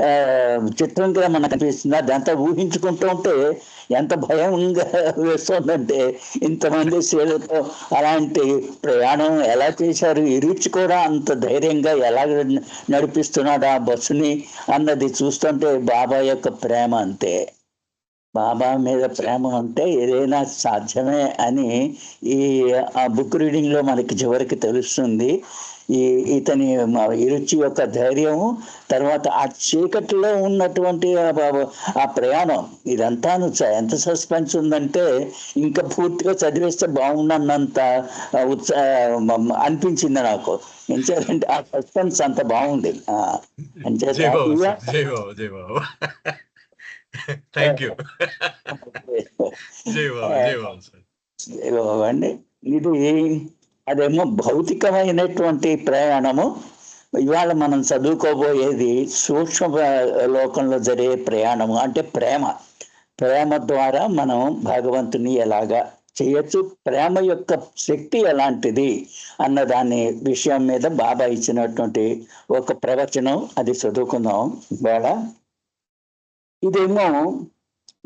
ఆ చిత్రంగా మనకు అనిపిస్తుంది. అదంతా ఊహించుకుంటూ ఉంటే ఎంత భయంగా వేస్తుందంటే, ఇంతమంది స్త్రీలతో అలాంటి ప్రయాణం ఎలా చేశారు, ఇరుచి కూడా అంత ధైర్యంగా ఎలా నడిపిస్తున్నాడు ఆ బస్సుని అన్నది చూస్తుంటే బాబా యొక్క ప్రేమ అంతే. బాబా మీద ప్రేమ ఉంటే ఏదైనా సాధ్యమే అని ఈ ఆ బుక్ రీడింగ్ లో మనకి చివరికి తెలుస్తుంది. ఈ ఇతని ఇరుచి యొక్క ధైర్యం, తర్వాత ఆ చీకటిలో ఉన్నటువంటి ఆ ప్రయాణం ఇదంతాను ఎంత సస్పెన్స్ ఉందంటే, ఇంకా పూర్తిగా చదివేస్తే బాగుండన్నంత ఉత్సా అనిపించింది నాకు. ఎంచేతంటే ఆ సస్పెన్స్ అంత బాగుంది. అంచేత జై బాబా ఇవాళ సార్, జై బాబా, జై బాబా. Thank you. జై బాబా, జై బాబా సార్. అండి ఇది అదేమో భౌతికమైనటువంటి ప్రయాణము. ఇవాళ మనం చదువుకోబోయేది సూక్ష్మ లోకంలో జరిగే ప్రయాణము, అంటే ప్రేమ. ప్రేమ ద్వారా మనం భగవంతుని ఎలాగా చేయొచ్చు, ప్రేమ యొక్క శక్తి ఎలాంటిది అన్న దాని విషయం మీద బాబా ఇచ్చినటువంటి ఒక ప్రవచనం, అది చదువుకుందాం ఇవాళ. ఇదేమో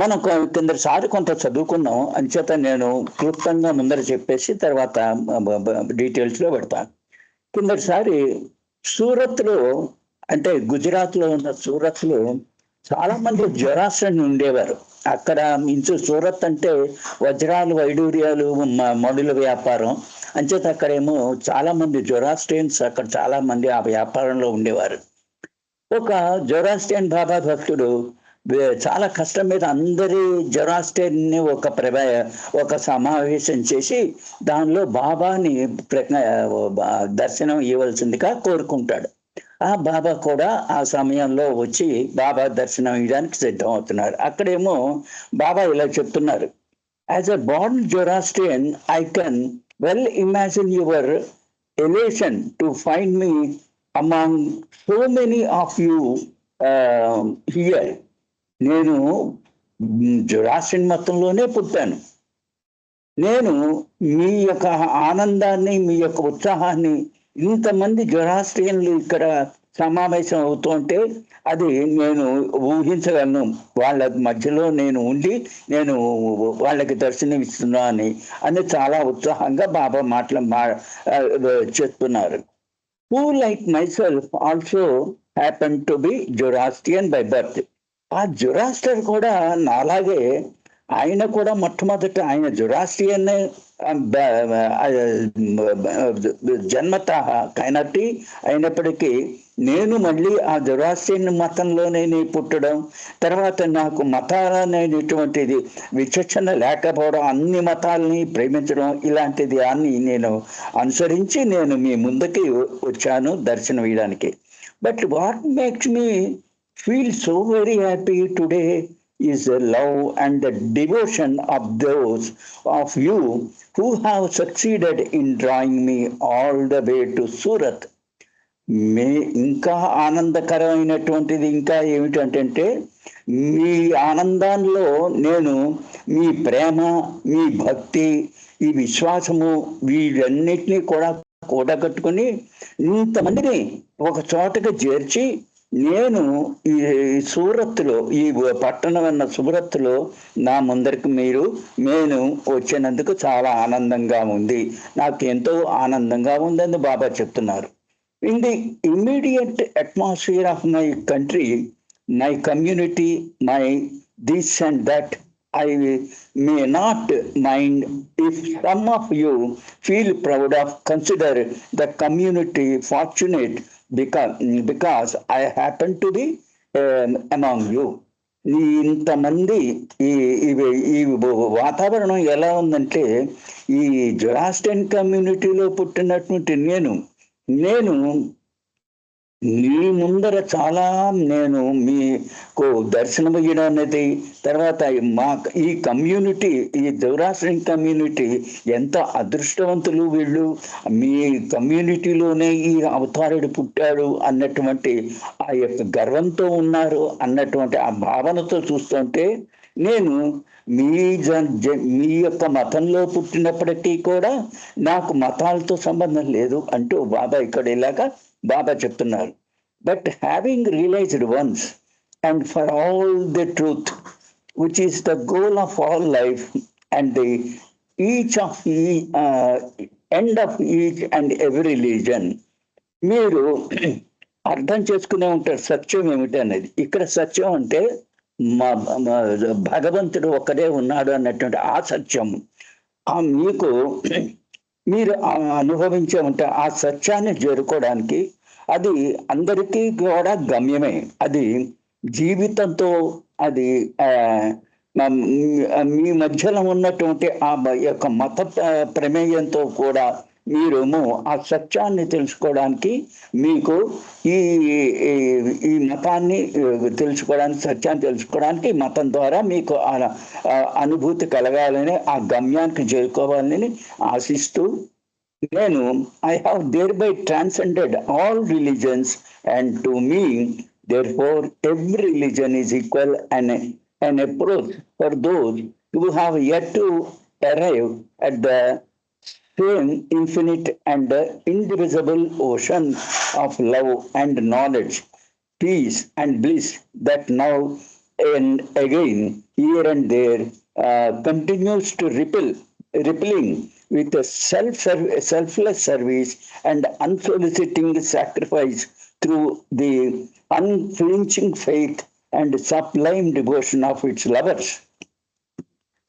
మనం కిందసారి కొంత చదువుకున్నాం, అంచేత నేను క్లుప్తంగా ముందర చెప్పేసి తర్వాత డీటెయిల్స్ లో పెడతాను. కిందసారి సూరత్ లో, అంటే గుజరాత్ లో ఉన్న సూరత్ లో చాలా మంది జొరాస్ట్రియన్ ఉండేవారు. అక్కడ ఇంచు సూరత్ అంటే వజ్రాలు, వైడూర్యాలు, మడుల వ్యాపారం. అంచేత అక్కడేమో చాలా మంది జొరాస్ట్రియన్స్ అక్కడ చాలా మంది ఆ వ్యాపారంలో ఉండేవారు. ఒక జొరాస్ట్రియన్ బాబా భక్తుడు చాలా కష్టం మీద అందరి జొరాస్ట్రియన్ ని ఒక సమావేశం చేసి దానిలో బాబాని దర్శనం ఇవ్వాల్సిందిగా కోరుకుంటాడు. ఆ బాబా కూడా ఆ సమయంలో వచ్చి బాబా దర్శనం ఇవ్వడానికి సిద్ధం అవుతున్నారు. అక్కడేమో బాబా ఇలా చెప్తున్నారు, as a born Zoroastrian I can well imagine your elation to find me among so many of you here. నేను జొరాస్ట్రియన్ మతంలోనే పుట్టాను. నేను మీ యొక్క ఆనందాన్ని, మీ యొక్క ఉత్సాహాన్ని, ఇంతమంది జొరాస్ట్రియన్లు ఇక్కడ సమావేశం అవుతుంటే అది నేను ఊహించగలను. వాళ్ళ మధ్యలో నేను ఉండి నేను వాళ్ళకి దర్శనం ఇస్తున్నా అని చాలా ఉత్సాహంగా బాబా చెప్తున్నారు. Who like myself also happened to be Zoroastrian by birth. ఆ జొరాస్టర్ కూడా నాలాగే, ఆయన కూడా మొట్టమొదట ఆయన జొరాస్ట్రియన్ జన్మత కైనట్టి అయినప్పటికీ నేను మళ్ళీ ఆ జొరాస్ట్రియన్ మతంలోనే పుట్టడం, తర్వాత నాకు మతాలనేటువంటిది విచక్షణ లేకపోవడం, అన్ని మతాలని ప్రేమించడం, ఇలాంటిది అన్ని నేను అనుసరించి నేను మీ ముందుకి వచ్చాను దర్శనం ఇవ్వడానికి. But what makes me feel so very happy today is the love and the devotion of those of you who have succeeded in drawing me all the way to Surat. ఇంకా ఆనందకరమైనటువంటిది ఇంకా ఏమిటంటే, మీ ఆనందాల్లో నేను మీ ప్రేమ, మీ భక్తి, ఈ విశ్వాసము, వీటన్నిటినీ కూడా కూడగట్టుకుని ఇంతమందిని ఒక చోటకి చేర్చి నేను ఈ సూరత్లో, ఈ పట్టణం అన్న సూరత్లో నా ముందరికి నేను వచ్చినందుకు చాలా ఆనందంగా ఉంది, నాకు ఎంతో ఆనందంగా ఉందని బాబా చెప్తున్నారు. In the immediate atmosphere of my country, my community, my this and that, I may not mind if some of you feel proud of consider the community fortunate because I happen to be among you. ఇంతమంది ఈ వాతావరణం ఎలా ఉందంటే, ఈ Zoroastrian కమ్యూనిటీలో పుట్టినటువంటి నేను మీ ముందర చాలా నేను మీకు దర్శనం ఇవ్వడం అనేది, తర్వాత ఈ కమ్యూనిటీ, ఈ జొరాస్ట్రియన్ కమ్యూనిటీ ఎంత అదృష్టవంతులు, వీళ్ళు మీ కమ్యూనిటీలోనే ఈ అవతారుడు పుట్టాడు అన్నటువంటి ఆ యొక్క గర్వంతో ఉన్నారు అన్నటువంటి ఆ భావనతో చూస్తుంటే, నేను మీ యొక్క మతంలో పుట్టినప్పటికీ కూడా నాకు మతాలతో సంబంధం లేదు అంటూ బాబా ఇక్కడ ఇలాగా బాబా చెప్తున్నారు. But having realised once and for all the truth, which is the goal of all life and the each of end of each and every religion. మీరు అర్థం చేసుకునే ఉంటారు సత్యం ఏమిటి అనేది. ఇక్కడ సత్యం అంటే భగవంతుడు ఒక్కడే ఉన్నాడు అన్నటువంటి ఆ సత్యం మీకు మీరు అనుభవించే ఉంటే ఆ సత్యాన్ని చేరుకోవడానికి అది అందరికీ కూడా గమ్యమే. అది జీవితంతో అది మీ మధ్యలో ఉన్నటువంటి ఆ యొక్క మత ప్రమేయంతో కూడా మీరేమో ఆ సత్యాన్ని తెలుసుకోవడానికి మీకు ఈ మతాన్ని తెలుసుకోవడానికి సత్యాన్ని తెలుసుకోవడానికి మతం ద్వారా మీకు అనుభూతి కలగాలని ఆ గమ్యానికి చేరుకోవాలని ఆశిస్తూ నేను I have thereby transcended all religions, and to me therefore every religion is equal and an approach for those who have yet to arrive at the same infinite and indivisible ocean of love and knowledge, peace and bliss that now and again here and there continues to rippling with a selfless service and unsoliciting sacrifice through the unflinching faith and sublime devotion of its lovers.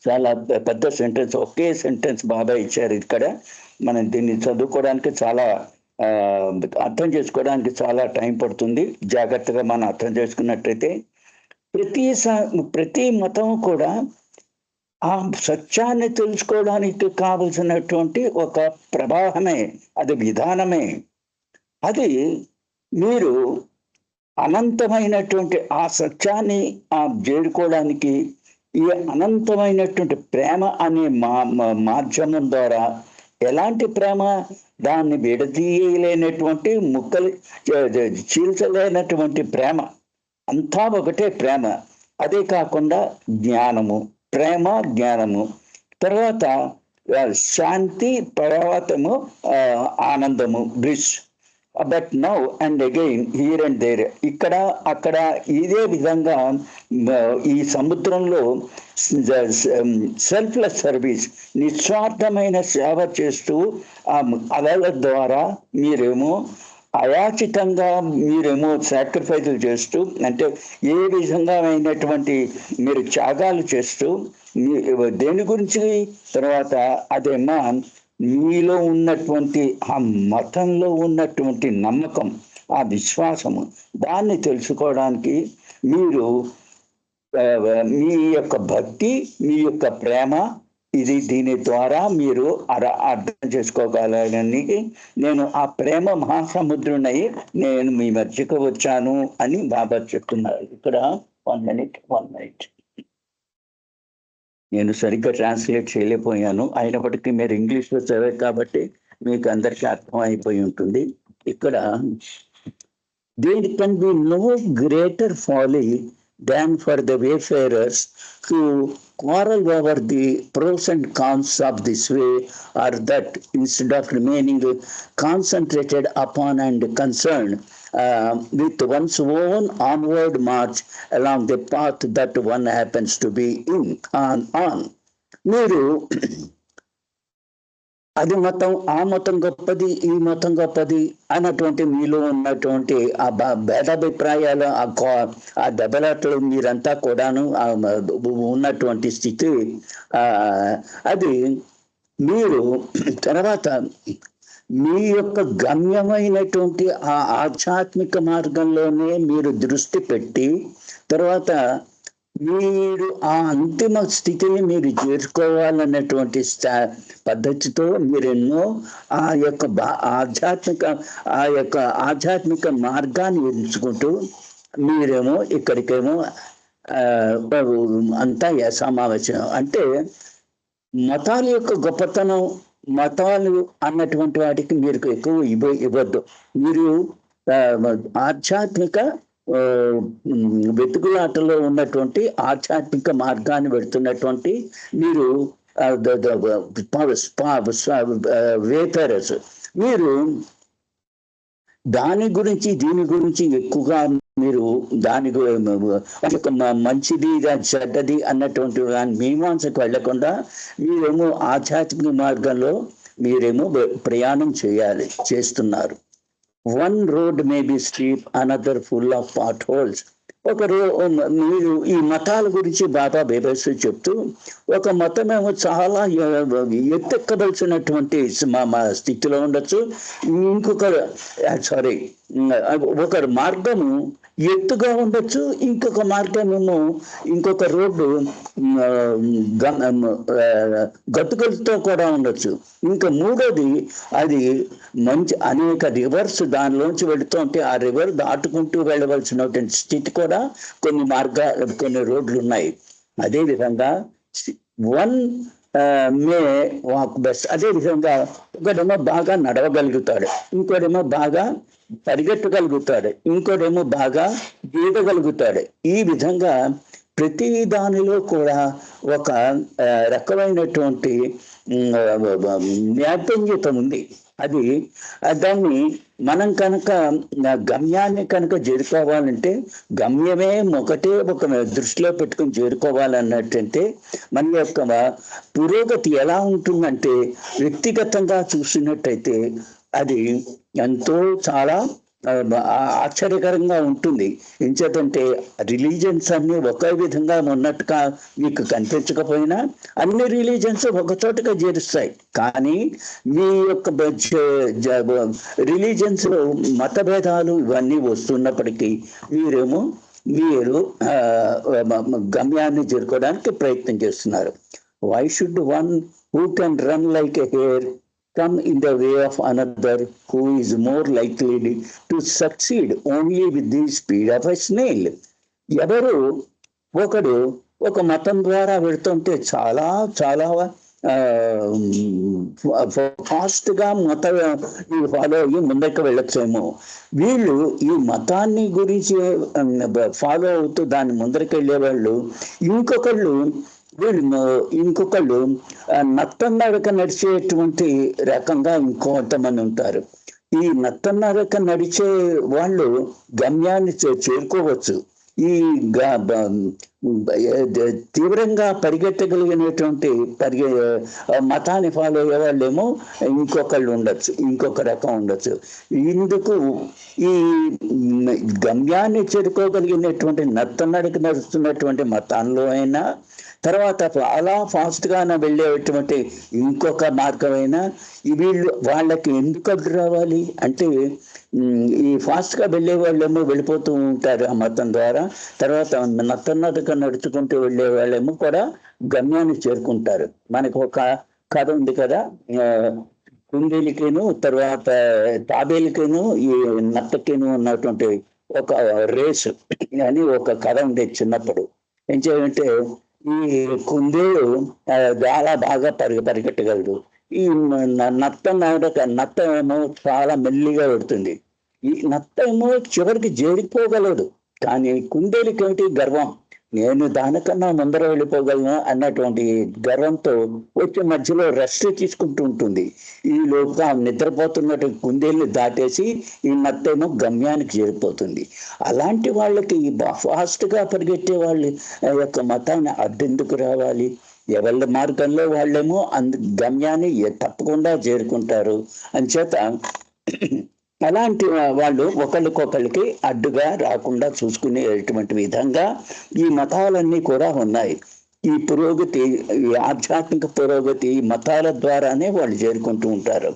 చాలా పెద్ద sentence, ఒకే sentence బాబా ఇచ్చారు ఇక్కడ. మనం దీన్ని చదువుకోవడానికి చాలా అర్థం చేసుకోవడానికి చాలా టైం పడుతుంది. జాగ్రత్తగా మనం అర్థం చేసుకున్నట్టయితే ప్రతి మతం కూడా ఆ సత్యాన్ని తెలుసుకోవడానికి కావలసినటువంటి ఒక ప్రవాహమే, అది విధానమే. అది మీరు అనంతమైనటువంటి ఆ సత్యాన్ని చేరుకోవడానికి ఈ అనంతమైనటువంటి ప్రేమ అనే మాధ్యమం ద్వారా, ఎలాంటి ప్రేమ, దాన్ని విడదీయలేనటువంటి ముక్కలు చీల్చలేనటువంటి ప్రేమ, అంతా ఒకటే ప్రేమ. అదే కాకుండా జ్ఞానము, ప్రేమ జ్ఞానము, తర్వాత శాంతి, తర్వాతము ఆనందము, bliss. But now and again here and there, ఇక్కడ అక్కడ ఇదే విధంగా ఈ సముద్రంలో సెల్ఫ్లెస్ సర్వీస్, నిస్వార్థమైన సేవ చేస్తూ ఆ అలల ద్వారా మీరేమో అయాచితంగా మీరేమో సాక్రిఫైజులు చేస్తూ, అంటే ఏ విధంగా అయినటువంటి మీరు త్యాగాలు చేస్తూ దేని గురించి, తర్వాత అదేమో మీలో ఉన్నటువంటి ఆ మతంలో ఉన్నటువంటి నమ్మకం, ఆ విశ్వాసము, దాన్ని తెలుసుకోవడానికి మీరు మీ యొక్క భక్తి, మీ యొక్క ప్రేమ, దీని ద్వారా మీరు అర్థం చేసుకోగలని నేను ఆ ప్రేమ మహాసముద్రునై నేను మీ మధ్యకు వచ్చాను అని బాబా చెప్తున్నారు. ఇక్కడ 1 minute. నేను సరిగ్గా ట్రాన్స్లేట్ చేయలేకపోయాను, అయినప్పటికీ మీరు ఇంగ్లీష్లో చదివారు కాబట్టి మీకు అందరికీ అర్థం అయిపోయి ఉంటుంది. ఇక్కడ there can be no greater folly than for the wayfarers who quarrel over the pros and cons of this way, or that instead of remaining concentrated upon and concerned with one's own onward march along the path that one happens to be on. మీరు అది మతం, ఆ మతం గొప్పది, ఈ మతం గొప్పది అన్నటువంటి మీలో ఉన్నటువంటి ఆ భేదాభిప్రాయాలు, ఆ దెబ్బలాటలు మీరంతా కూడాను ఉన్నటువంటి స్థితి, అది మీరు తర్వాత మీ యొక్క గమ్యమైనటువంటి ఆ ఆధ్యాత్మిక మార్గంలోనే మీరు దృష్టి పెట్టి, తర్వాత మీరు ఆ అంతిమ స్థితిని మీరు చేరుకోవాలన్నటువంటి పద్ధతితో మీరెన్నో ఆ యొక్క ఆధ్యాత్మిక మార్గాన్ని ఎంచుకుంటూ మీరేమో ఇక్కడికేమో అంతా సమావేశం. అంటే మతాల యొక్క గొప్పతనం, మతాలు అన్నటువంటి వాటికి మీరు ఎక్కువ ఇవ్వద్దు. మీరు ఆధ్యాత్మిక వెతుకులాటలో ఉన్నటువంటి ఆధ్యాత్మిక మార్గాన్ని పెడుతున్నటువంటి మీరు వేపరస్, మీరు దాని గురించి దీని గురించి ఎక్కువగా మీరు దాని మంచిది చెడ్డది అన్నటువంటి దాని మీమాంసకు వెళ్లకుండా మీరేమో ఆధ్యాత్మిక మార్గంలో మీరేమో ప్రయాణం చేస్తున్నారు. One road may be steep, another full of potholes. మీరు ఈ మతాల గురించి బాబా బేబస్ చెప్తూ, ఒక మతమేమో చాలా ఎత్తెక్కవలసినటువంటి మా స్థితిలో ఉండొచ్చు, ఒక మార్గము ఎత్తుగా ఉండొచ్చు, ఇంకొక మార్గమేమో ఇంకొక రోడ్డు గతుకులతో కూడా ఉండొచ్చు, ఇంకా మూడోది అది మంచి అనేక రివర్స్ దానిలోంచి వెళుతుంటే ఆ రివర్ దాటుకుంటూ వెళ్ళవలసినటువంటి స్థితి కూడా కొన్ని రోడ్లు ఉన్నాయి. అదేవిధంగా వన్ మే వాక్ బెస్ట్. అదేవిధంగా ఒకడేమో బాగా నడవగలుగుతాడు, ఇంకోడేమో బాగా పరిగెట్టగలుగుతాడు, ఇంకోటేమో బాగా గీయగలుగుతాడు. ఈ విధంగా ప్రతి దానిలో కూడా ఒక రకమైనటువంటి నైపుణ్యత ఉంది. దాన్ని మనం కనుక గమ్యాన్ని కనుక చేరుకోవాలంటే, గమ్యమే ఒకటే ఒక దృష్టిలో పెట్టుకుని చేరుకోవాలన్నట్టంటే, మన యొక్క పురోగతి ఎలా ఉంటుందంటే, వ్యక్తిగతంగా చూసినట్టయితే అది ఎంతో చాలా ఆశ్చర్యకరంగా ఉంటుంది. ఎంచేతంటే రిలీజియన్స్ అన్ని ఒకే విధంగా ఉన్నట్టుగా మీకు కనిపించకపోయినా అన్ని రిలీజియన్స్ ఒక చోటగా చేరుస్తాయి. కానీ మీ యొక్క రిలీజియన్స్ లో మతభేదాలు ఇవన్నీ వస్తున్నప్పటికీ మీరు గమ్యాన్ని చేరుకోవడానికి ప్రయత్నం చేస్తున్నారు. Why should one who can run like a hare come in the way of another who is more likely to succeed only with the speed of a snail? ఎవరు ఒకడు ఒక మతం ద్వారా వెళుతుంటే చాలా చాలా ఫాస్ట్ గా ఫాలో అయ్యి ముందಕ್ಕೆ వెళ్ళొచ్చేమో, వీళ్ళు ఈ మతాన్ని గురించి ఫాలో అవుతూ దాన్ని ముందరికి వెళ్ళే వాళ్ళు ఇంకొకళ్ళు నత్తన్నడక నడిచేటువంటి రకంగా ఇంకొంతమంది ఉంటారు. ఈ నత్తన్నడక నడిచే వాళ్ళు గమ్యాన్ని చేరుకోవచ్చు. ఈ తీవ్రంగా పరిగెత్తగలిగినటువంటి మతాన్ని ఫాలో అయ్యే వాళ్ళేమో ఇంకొకళ్ళు ఉండొచ్చు, ఇంకొక రకం ఉండొచ్చు. ఇందుకు ఈ గమ్యాన్ని చేరుకోగలిగినటువంటి నత్తన్నడక నడుస్తున్నటువంటి మతాల్లో అయినా, తర్వాత చాలా ఫాస్ట్ గా వెళ్ళేటువంటి ఇంకొక మార్గమైనా, వాళ్ళకి ఎందుకు అడ్డు రావాలి అంటే, ఈ ఫాస్ట్ గా వెళ్ళే వాళ్ళేమో వెళ్ళిపోతూ ఉంటారు ఆ మతం ద్వారా. తర్వాత నత్తన్నడక నడుచుకుంటూ వెళ్ళే వాళ్ళేమో కూడా గమ్యాన్ని చేరుకుంటారు. మనకు ఒక కథ ఉంది కదా, కుందేలికేను తర్వాత తాబేలికేను ఈ నత్తకేను ఉన్నటువంటి ఒక రేసు అని ఒక కథ ఉండేది చిన్నప్పుడు. ఏం చేయాలంటే, ఈ కుందేలు చాలా బాగా పరిగెట్టగలదు, ఈ నత్త ఏమో చాలా మెల్లిగా పెడుతుంది. ఈ నత్త ఏమో చివరికి చేరిపోగలదు. కానీ కుందేలుకి ఏమిటి గర్వం, నేను దానికన్నా ముందర వెళ్ళిపోగలను అన్నటువంటి గర్వంతో వచ్చే మధ్యలో రెస్ట్ తీసుకుంటూ ఉంటుంది. ఈ లోపల నిద్రపోతున్నట్టు కుందేళ్ళు దాటేసి ఈ నత్తేమో గమ్యానికి చేరిపోతుంది. అలాంటి వాళ్ళకి ఫాస్ట్ గా పరిగెట్టే వాళ్ళ యొక్క మతాన్ని అడ్డెందుకు రావాలి? ఎవరి మార్గంలో వాళ్ళేమో గమ్యాన్ని తప్పకుండా చేరుకుంటారు. అంచేత అలాంటి వాళ్ళు ఒకళ్ళకొకళ్ళకి అడ్డుగా రాకుండా చూసుకునేటువంటి విధంగా ఈ మతాలన్నీ కూడా ఉన్నాయి. ఈ పురోగతి, ఈ ఆధ్యాత్మిక పురోగతి మతాల ద్వారానే వాళ్ళు చేరుకుంటూ ఉంటారు.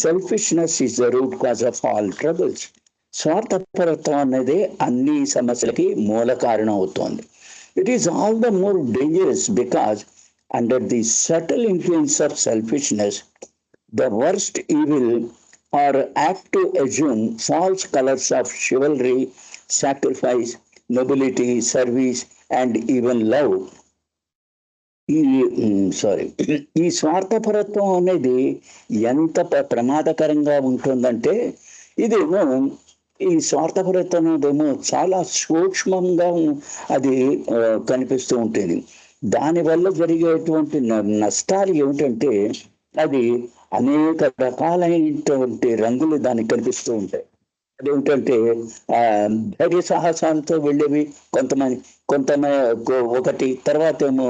Selfishness is the root cause of all troubles. స్వార్థపరత్వం అనేది అన్ని సమస్యలకి మూల కారణం అవుతోంది. It is all the more dangerous because under the subtle influence of selfishness the worst evil are apt to assume false colors of chivalry, sacrifice, nobility, service, and even love. ఈ స్వార్థపరత్వం అనేది ఎంత ప్రమాదకరంగా ఉంటుందంటే, ఇదేమో ఈ స్వార్థపరత్వం అనేదేమో చాలా సూక్ష్మంగా అది కనిపిస్తూ ఉంటుంది. దానివల్ల జరిగేటువంటి నష్టాలు ఏమిటంటే, అది అనేక రకాలైనటువంటి రంగులు దానికి కనిపిస్తూ ఉంటాయి. అదేంటంటే ధైర్య సాహసాలతో వెళ్ళేవి కొంతమంది, ఒకటి. తర్వాత ఏమో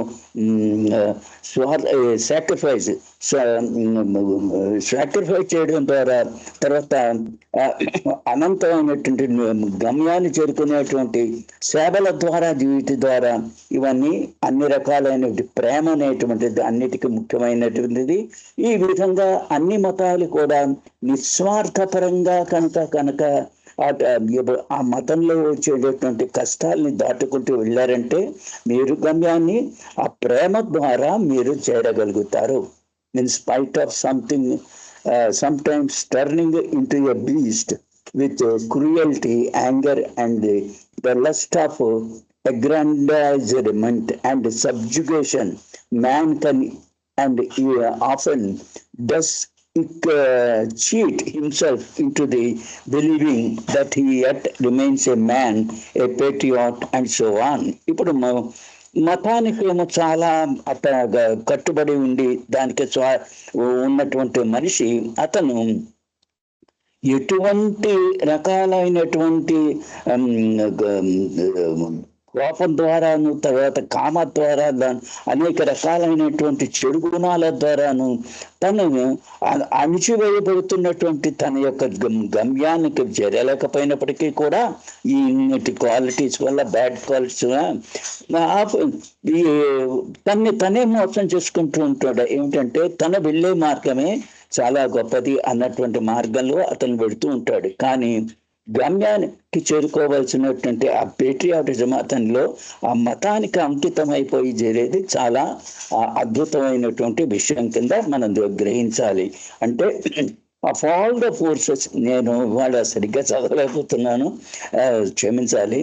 సాక్రిఫైస్ చేయడం ద్వారా, తర్వాత అనంతమైనటువంటి గమ్యాన్ని చేరుకునేటువంటి సేవల ద్వారా, వీటి ద్వారా, ఇవన్నీ అన్ని రకాలైన ప్రేమ అనేటువంటిది అన్నిటికీ ముఖ్యమైనటువంటిది. ఈ విధంగా అన్ని మతాలు కూడా నిస్వార్థపరంగా కనుక ఆ మతంలో వచ్చేటటువంటి కష్టాలని దాటుకుంటూ వెళ్ళారంటే మీరు గమ్యాన్ని ఆ ప్రేమ ద్వారా మీరు చేరగలుగుతారు. In spite of something sometimes turning into a beast with cruelty, anger and the lust of aggrandizement and subjugation, man can and often does cheat himself into the believing that he yet remains a man, a patriot and so on. ఇప్పుడు మతానికి ఏమో చాలా కట్టుబడి ఉండి దానికి ఉన్నటువంటి మనిషి, అతను ఎటువంటి రకాలైనటువంటి కోపం ద్వారాను, తర్వాత కామ ద్వారా, అనేక రకాలైనటువంటి చెడు గుణాల ద్వారాను తను అణిచివేయబడుతున్నటువంటి తన యొక్క గమ్యానికి చేరలేకపోయినప్పటికీ కూడా ఈ క్వాలిటీస్ వల్ల, బ్యాడ్ క్వాలిటీస్ తనే మోసం చేసుకుంటూ ఉంటాడు. ఏమిటంటే తన వెళ్ళే మార్గమే చాలా గొప్పది అన్నటువంటి మార్గంలో అతను వెళుతూ ఉంటాడు. కానీ గమ్యానికి చేరుకోవాల్సినటువంటి ఆ పేట్రియాటిజం అతనిలో, ఆ మతానికి అంకితం అయిపోయి చేరేది చాలా అద్భుతమైనటువంటి విషయం కింద మనం గ్రహించాలి. అంటే ఆఫ్ ఆల్ ద ఫోర్సెస్, నేను ఇవాళ సరిగ్గా చదవలేకపోతున్నాను, క్షమించాలి.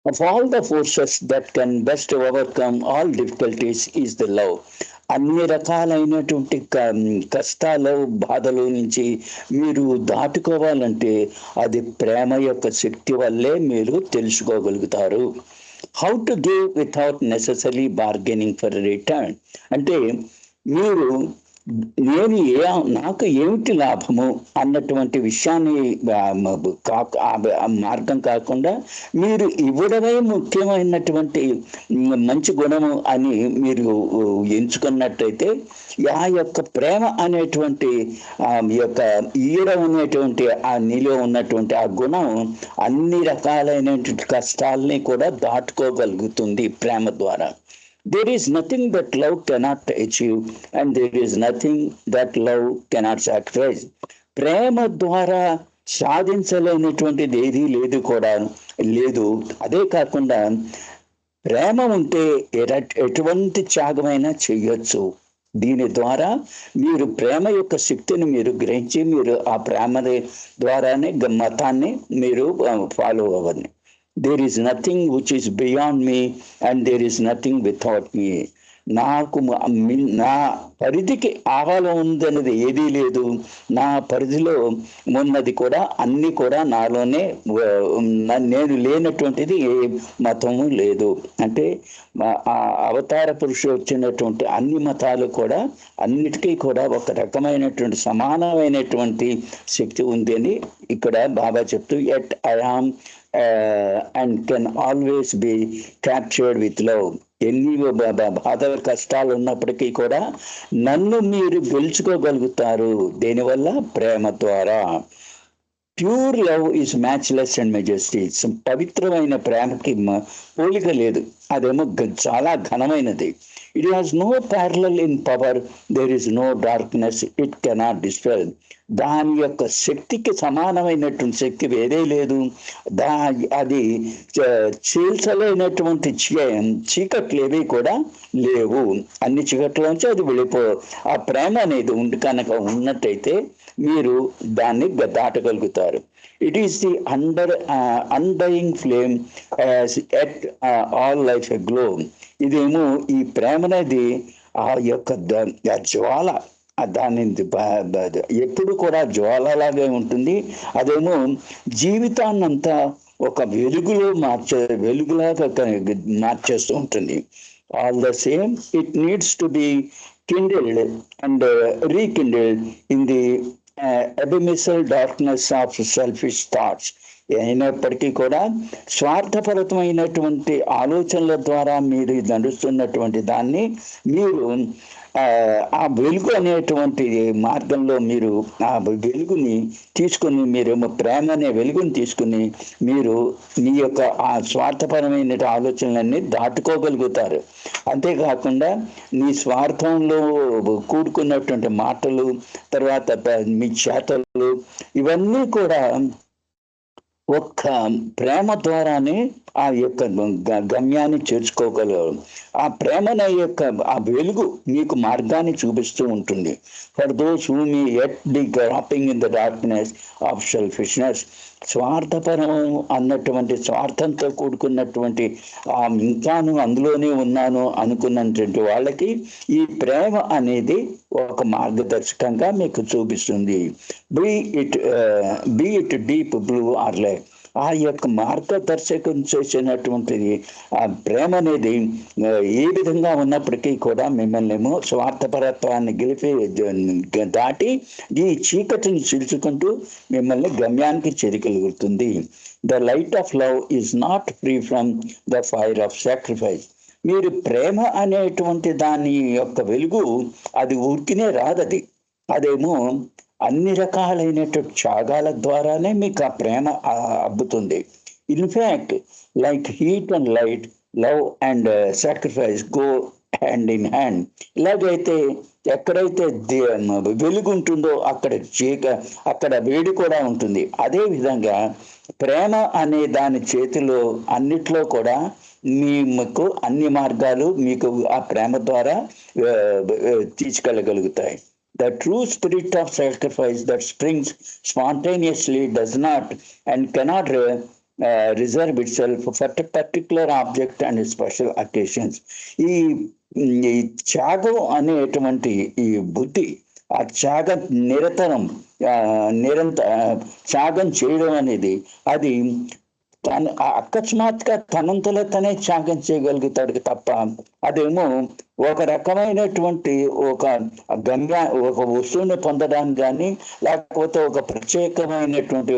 Of all the forces that can best overcome all difficulties is the love. అన్ని రకాలైనటువంటి కష్టాలు, బాధల నుంచి మీరు దాటుకోవాలంటే అది ప్రేమ యొక్క శక్తి వల్లే మీరు తెలుసుకోగలుగుతారు. How to give without necessary bargaining for return. అంటే మీరు నాకు ఏమిటి లాభము అన్నటువంటి విషయాన్ని మార్గం కాకుండా, మీరు ఇవ్వడమే ముఖ్యమైనటువంటి మంచి గుణము అని మీరు ఎంచుకున్నట్టయితే, ఆ యొక్క ప్రేమ అనేటువంటి యొక్క ఈయడం అనేటువంటి ఆ నీలో ఉన్నటువంటి ఆ గుణం అన్ని రకాలైనటువంటి కష్టాలని కూడా దాటుకోగలుగుతుంది ప్రేమ ద్వారా. There is nothing that love cannot achieve and there is nothing that love cannot sacrifice. ప్రేమ ద్వారా సాధించలేనటువంటిది ఏది లేదు. అదే కాకుండా ప్రేమ ఉంటే ఎటువంటి త్యాగమైనా చెయ్యొచ్చు. దీని ద్వారా మీరు ప్రేమ యొక్క శక్తిని మీరు గ్రహించి, మీరు ఆ ప్రేమ ద్వారానే మతాన్ని మీరు ఫాలో అవ్వండి. There is nothing which is beyond me and there is nothing without me. నాకు నా పరిధికి ఆవాలో ఉందన్నది ఏదీ లేదు, నా పరిధిలో ఉన్నది కూడా అన్ని కూడా నాలోనే, నేను లేనటువంటిది ఏ మతము లేదు. అంటే ఆ అవతార పురుషుడు వచ్చినటువంటి అన్ని మతాలు కూడా అన్నిటికీ కూడా ఒక రకమైనటువంటి సమానమైనటువంటి శక్తి ఉంది అని ఇక్కడ బాబా చెప్తూ, at I am and can always be captured with love. ఎన్ని బాధ కష్టాలు ఉన్నప్పటికీ కూడా నన్ను మీరు గెలుచుకోగలుగుతారు. దేనివల్ల? ప్రేమ ద్వారా. Pure love is matchless and majesty. పవిత్రమైన ప్రేమకి పోలిక లేదు, అదేమో చాలా ఘనమైనది. It has no parallel in power, there is no darkness it cannot dispel. దాని యొక్క శక్తికి సమానమైనటువంటి శక్తి వేరే లేదు. అది చీల్చలేనటువంటి చీకట్లు ఏవి కూడా లేవు. అన్ని చీకట్లోంచి అది ఆ ప్రేమ అనేది కనుక ఉన్నట్టయితే మీరు దాన్ని దాటగలుగుతారు. It is the undying flame at all life aglow. ఇదేమో ఈ ప్రేమ అనేది ఆ యొక్క జ్వాల, దాని ఎప్పుడు కూడా జ్వాలలాగే ఉంటుంది. అదేమో జీవితాన్నంతా ఒక వెలుగులాగా మార్చేస్తూ ఉంటుంది. All the same it needs to be kindled and rekindled in the abysmal darkness of selfish thoughts. అయినప్పటికీ కూడా స్వార్థపరమైనటువంటి ఆలోచనల ద్వారా మీరు నడుస్తున్నటువంటి దాన్ని మీరు ఆ వెలుగు అనేటువంటి మార్గంలో మీరు ఆ వెలుగుని తీసుకుని, మీరేమో ప్రేమ అనే వెలుగుని తీసుకుని మీరు మీ యొక్క ఆ స్వార్థపరమైన ఆలోచనలన్నీ దాటుకోగలుగుతారు. అంతేకాకుండా మీ స్వార్థంలో కూడుకున్నటువంటి మాటలు, తర్వాత మీ చేతలు, ఇవన్నీ కూడా ఒక్క ప్రేమ ద్వారానే ఆ యొక్క గమ్యాన్ని చేర్చుకోగలరు. ఆ ప్రేమనే యొక్క ఆ వెలుగు మీకు మార్గాన్ని చూపిస్తూ ఉంటుంది. For those who me at the groping in the darkness of selfishness, స్వార్థపరం అన్నటువంటి స్వార్థంతో కూడుకున్నటువంటి ఇంకాను అందులోనే ఉన్నాను అనుకున్నటువంటి వాళ్ళకి ఈ ప్రేమ అనేది ఒక మార్గదర్శకంగా మీకు చూపిస్తుంది. Be it deep blue or lake, ఆ యొక్క మార్గదర్శకం చేసినటువంటిది ఆ ప్రేమ అనేది ఏ విధంగా ఉన్నప్పటికీ కూడా మిమ్మల్ని స్వార్థపరత్వాన్ని దాటి ఈ చీకటిని చిలుచుకుంటూ మిమ్మల్ని గమ్యానికి చేరగలుగుతుంది. The light of love is not free from the fire of sacrifice. మీరు ప్రేమ అనేటువంటి దాని యొక్క వెలుగు అది ఊరికినే రాదది. అదేమో అన్ని రకాలైనటువంటి త్యాగాల ద్వారానే మీకు ఆ ప్రేమ అబ్బుతుంది. In fact like heat and light, love and sacrifice go hand in hand. ఇలాగైతే ఎక్కడైతే వెలుగు ఉంటుందో అక్కడ వేడి కూడా ఉంటుంది. అదే విధంగా ప్రేమ అనే దాని చేతిలో అన్నిట్లో కూడా మీకు అన్ని మార్గాలు మీకు ఆ ప్రేమ ద్వారా తీసుకెళ్ళగలుగుతాయి. The true spirit of sacrifice that springs spontaneously does not and cannot reserve itself for a particular object and special occasions. ఈ త్యాగం అనేటువంటి ఈ బుద్ధి, ఆ త్యాగం త్యాగం చేయడం అనేది అది అకస్మాత్తుగా తనంతలో తనే త్యాగం చేయగలుగుతాడు తప్ప అదేమో ఒక రకమైనటువంటి ఒక వస్తువుని పొందడానికి కానీ, లేకపోతే ఒక ప్రత్యేకమైనటువంటి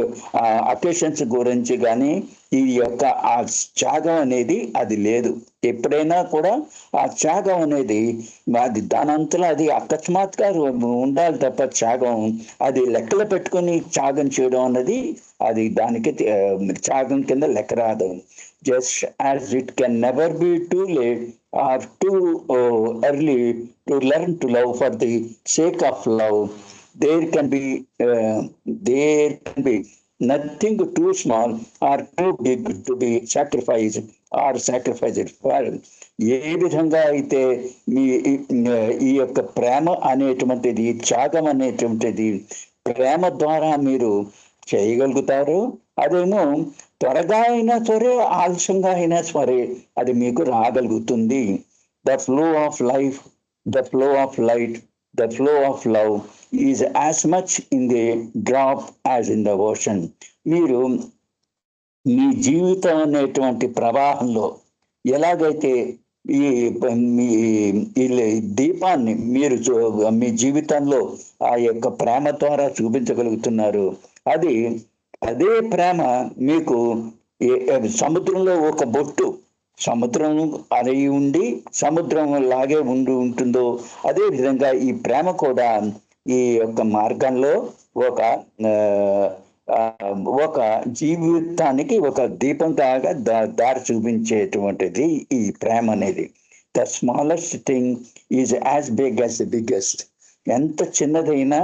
అకేషన్స్ గురించి కానీ ఈ యొక్క ఆ త్యాగం అనేది అది లేదు. ఎప్పుడైనా కూడా ఆ త్యాగం అనేది అది దానంతలో అది అకస్మాత్తుగా ఉండాలి తప్ప త్యాగం అది లెక్కలు పెట్టుకుని త్యాగం చేయడం అన్నది అది దానికి త్యాగం కింద లెక్క రాదు. Just as it can never be too late or too early to learn to love for the sake of love, there can be nothing too small or too big to be sacrificed or sacrificed for. ఏ విధంగా అయితే ఈ యొక్క ప్రేమ అనేటువంటిది, త్యాగం అనేటువంటిది ప్రేమ ద్వారా మీరు చేయగలుగుతారు, అదేమో త్వరగా అయినా సరే ఆలస్యంగా అయినా సరే అది మీకు రాగలుగుతుంది. The flow of life, the flow of light, the flow of love is as much in the drop as in the ocean. మీరు మీ జీవితం అనేటువంటి ప్రవాహంలో ఎలాగైతే ఈ దీపాన్ని మీరు మీ జీవితంలో ఆ యొక్క ప్రేమ ద్వారా చూపించగలుగుతున్నారు, అదే ప్రేమ మీకు సముద్రంలో ఒక బొట్టు, సముద్రం అరయి ఉండి సముద్రం లాగే ఉంటుందో అదే విధంగా ఈ ప్రేమ కూడా ఈ యొక్క మార్గంలో ఒక జీవితానికి ఒక దీపం లాగా దారి చూపించేటువంటిది ఈ ప్రేమ అనేది. The smallest thing is as big as the biggest. ఎంత చిన్నదైనా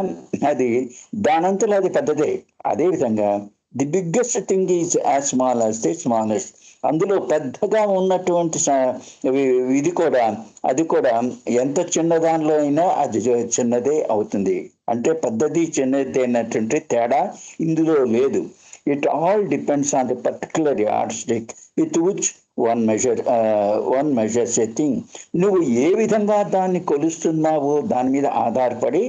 అది దానంతలో అది పెద్దదే. అదేవిధంగా the biggest thing is as small as the smallest. అందులో పెద్దగా ఉన్నటువంటి అది కూడా ఎంత చిన్నదానిలో అయినా అది చిన్నదే అవుతుంది. అంటే పెద్దది చిన్నది అయినటువంటి తేడా ఇందులో లేదు. It all depends on the particular yard stick with which one measures a thing. నువ్వు ఏ విధంగా దాన్ని కొలుస్తున్నావో దాని మీద ఆధారపడి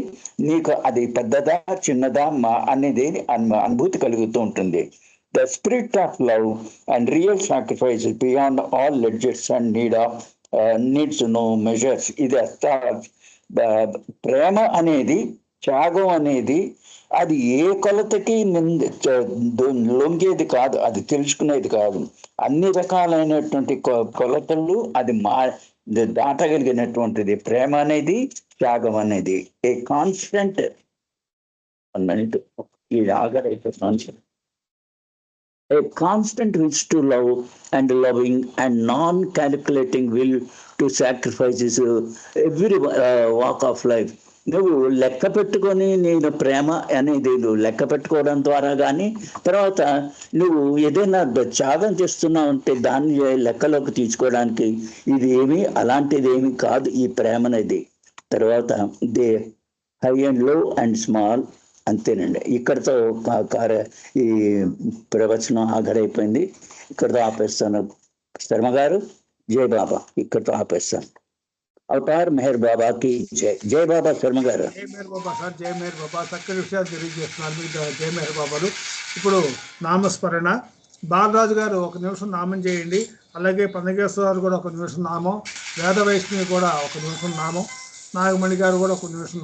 నీకు అది పెద్దదా చిన్నదా అనేది అనుభూతి కలుగుతూ ఉంటుంది. The spirit of love and real sacrifice beyond all లెడ్జెట్స్ అండ్ నీడ్స్ నో మెజర్స్. ఇది ప్రేమ అనేది, త్యాగం అనేది అది ఏ కొలతకి లొంగేది కాదు, అది తెలుసుకునేది కాదు. అన్ని రకాలైనటువంటి కొలతలు అది దాటగలిగినటువంటిది ప్రేమ అనేది, త్యాగం అనేది. ఏ కాన్స్టెంట్ 1 minute, ఇది ఆగరైతే constant. A constant wish to love and loving and non-calculating will to sacrifices every walk of life. నువ్వు లెక్క పెట్టుకొని నేను ప్రేమ అనేది నువ్వు లెక్క పెట్టుకోవడం ద్వారా కానీ, తర్వాత నువ్వు ఏదైనా త్యాగం చేస్తున్నావు అంటే దాన్ని లెక్కలోకి తీసుకోవడానికి ఇది ఏమి అలాంటిది ఏమి కాదు ఈ ప్రేమ అనేది. తర్వాత దే హై అండ్ లో అండ్ స్మాల్, అంతేనండి. ఇక్కడతో ఈ ప్రవచనం ఆఖరైపోయింది. ఇక్కడతో ఆపేస్తాను. శర్మ గారు, జై బాబా. ఇక్కడతో ఆపేస్తాను. అవతార్ మెహర్ బాబాకి జై. జై బాబా శర్మ గారు. జై మెహర్ బాబా సార్, జై మెహర్ బాబా. చక్కని విషయాలు తెలియజేస్తున్నారు మీకు. జై మెహర్ బాబాలు. ఇప్పుడు నామస్మరణ. బాలరాజు గారు 1 నిమిషం నామం చేయండి. అలాగే పందగేశ్వర గారు కూడా 1 నిమిషం నామం. వేద వైష్ణవి కూడా 1 నిమిషం నామం. నాగమణి గారు కూడా 1 నిమిషం నామం.